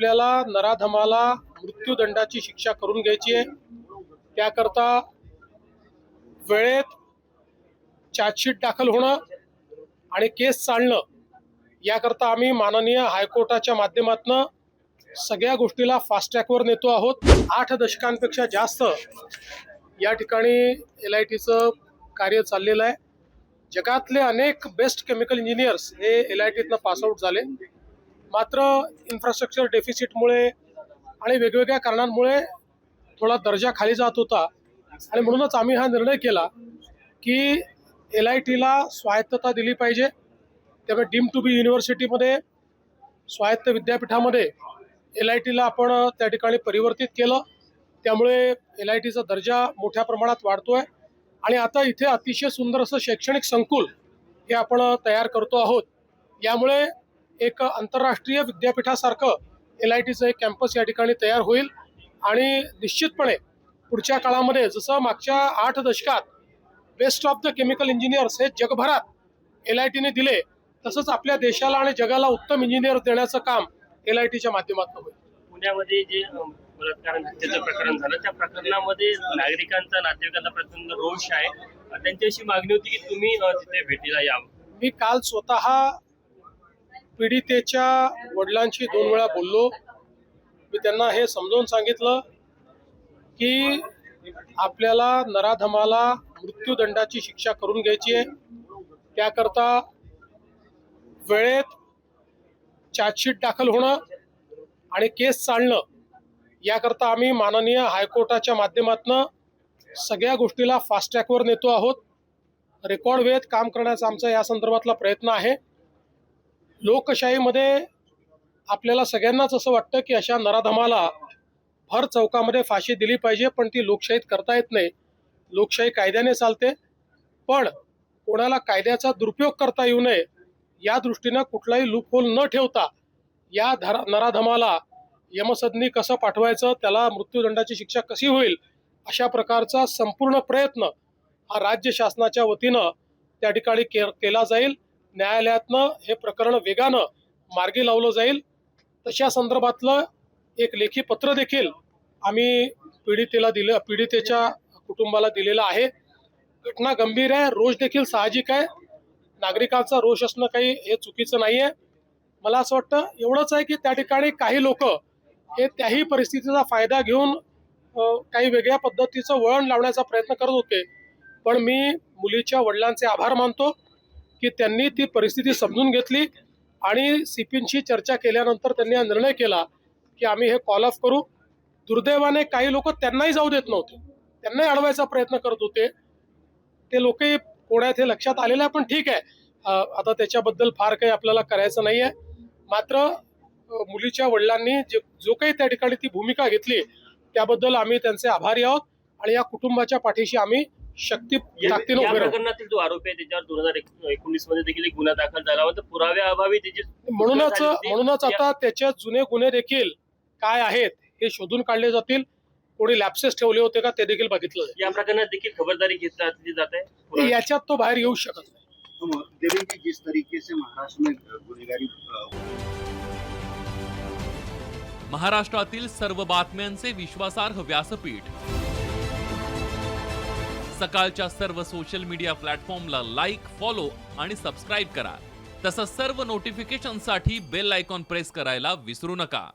आपल्याला नराधमाला मृत्यूदंडाची शिक्षा करून घ्यायची आहे। त्याकरता वेळेत चार्जशीट दाखल होणं आणि केस चालणं याकरता आम्ही माननीय हायकोर्टाच्या माध्यमातून सगळ्या गोष्टीला फास्ट ट्रॅकवर नेतो आहोत। 8 दशकांपेक्षा जास्त या ठिकाणी LITचं कार्य चाललेलं आहे। जगातले अनेक बेस्ट केमिकल इंजिनियर्स हे LITतनं पासआउट झाले, मात्र इन्फ्रास्ट्रक्चर डेफिसिटमुळे आणि वेगवेगळ्या कारणांमुळे थोडा दर्जा खाली जात होता आणि म्हणूनच आम्ही हा निर्णय केला की LITला स्वायत्तता दिली पाहिजे। त्यामुळे डीम टू बी युनिव्हर्सिटीमध्ये स्वायत्त विद्यापीठामध्ये LITला आपण त्या ठिकाणी परिवर्तित केलं। त्यामुळे LITचा दर्जा मोठ्या प्रमाणात वाढतोय आणि आता इथे अतिशय सुंदर असं शैक्षणिक संकुल हे आपण तयार करतो आहोत। यामुळे एक आंतरराष्ट्रीय विद्यापीठासारखं LITचं एक कॅम्पस या ठिकाणी तयार होईल आणि निश्चितपणे पुढच्या काळामध्ये जसं मागच्या 8 दशकात best of the chemical engineers हे जगभरात LITने दिले, तसंच आपल्या देशाला आणि जगाला उत्तम इंजिनियर देण्याचं काम LITच्या माध्यमातून होईल। पुण्यामध्ये जे बलात्कार हत्येचं प्रकरण झालं त्या प्रकरणामध्ये नागरिकांचा नातेवाईकांचा प्रचंड रोष आहे। त्यांची अशी मागणी होती की तुम्ही तिथे भेटीला यावं। मी काल स्वतः पीडितेच्या वडिलांशी 2 वेळा बोललो। मी त्यांना हे समजावून सांगितलं की आपल्याला नराधमाला मृत्यूदंडाची शिक्षा करून घ्यायची आहे। त्याकरता वेळेत चार्जशीट दाखल होणं आणि केस चालणं याकरता आम्ही माननीय हायकोर्टाच्या माध्यमातून सगळ्या गोष्टीला फास्ट ट्रॅकवर नेतो आहोत। रेकॉर्ड वेळेत काम करण्याचा आमचा या संदर्भातला प्रयत्न आहे। लोकशाहीमध्ये आपल्याला सगळ्यांनाच असं वाटतं की अशा नराधमाला भर चौकामध्ये फाशी दिली पाहिजे, पण ती लोकशाहीत करता येत नाही। लोकशाही कायद्याने चालते, पण कोणाला कायद्याचा दुरुपयोग करता येऊ नये या दृष्टीनं कुठलाही लूपहोल न ठेवता या नराधमाला यमसदनी कसं पाठवायचं, त्याला मृत्यूदंडाची शिक्षा कशी होईल, अशा प्रकारचा संपूर्ण प्रयत्न हा राज्य शासनाच्या वतीनं त्या ठिकाणी केला जाईल। न्यायालयातनं हे प्रकरण वेगानं मार्गी लावलं जाईल। तशा संदर्भातलं एक लेखी पत्र देखील आम्ही पीडितेच्या कुटुंबाला दिलेलं आहे। घटना गंभीर आहे, रोष देखील साहजिक आहे। नागरिकांचा रोष असणं काही हे चुकीचं नाही आहे। मला असं वाटतं एवढंच आहे की त्या ठिकाणी काही लोक हे त्याही परिस्थितीचा फायदा घेऊन काही वेगळ्या पद्धतीचं वळण लावण्याचा प्रयत्न करत होते, पण मी मुलीच्या वडिलांचे आभार मानतो की त्यांनी ती परिस्थिती समजून घेतली आणि CPंशी चर्चा केल्यानंतर त्यांनी हा निर्णय केला की आम्ही हे कॉल ऑफ करू। दुर्दैवाने काही लोक त्यांनाही जाऊ देत नव्हते, त्यांनाही अडवायचा प्रयत्न करत होते। ते लोकही कोणात हे लक्षात आलेलं आहे, पण ठीक आहे, आता त्याच्याबद्दल फार काही आपल्याला करायचं नाही आहे। मात्र मुलीच्या वडिलांनी जो काही त्या ठिकाणी ती भूमिका घेतली त्याबद्दल आम्ही त्यांचे आभारी आहोत आणि या कुटुंबाच्या पाठीशी आम्ही ताकदीने उभे राहू। या प्रकरणातील जो आरोपी आहे त्याच्यावर 2019 मध्ये देखील एक गुन्हा दाखल झाला होता। पुराव्याअभावी त्याची म्हणूनच आता त्याचे जुने गुन्हे देखील काय आहेत हे शोधून काढले जातील। कोणी लॅप्सेस ठेवले होते का ते देखील बघितलं जाईल। या प्रकरणात देखील खबरदारी घेतली जात आहे। याच्यात तो बाहेर येऊ शकत नाही। देवेंद्र जिस तरीके से महाराष्ट्र में गुनेगारी महाराष्ट्रातील सर्व बातम्यांचे विश्वासार्ह व्यासपीठ सकाळच्या सर्व सोशल मीडिया प्लॅटफॉर्मला लाईक, फॉलो आणि सबस्क्राईब करा। तसंच सर्व नोटिफिकेशनसाठी बेल आयकॉन प्रेस करायला विसरू नका।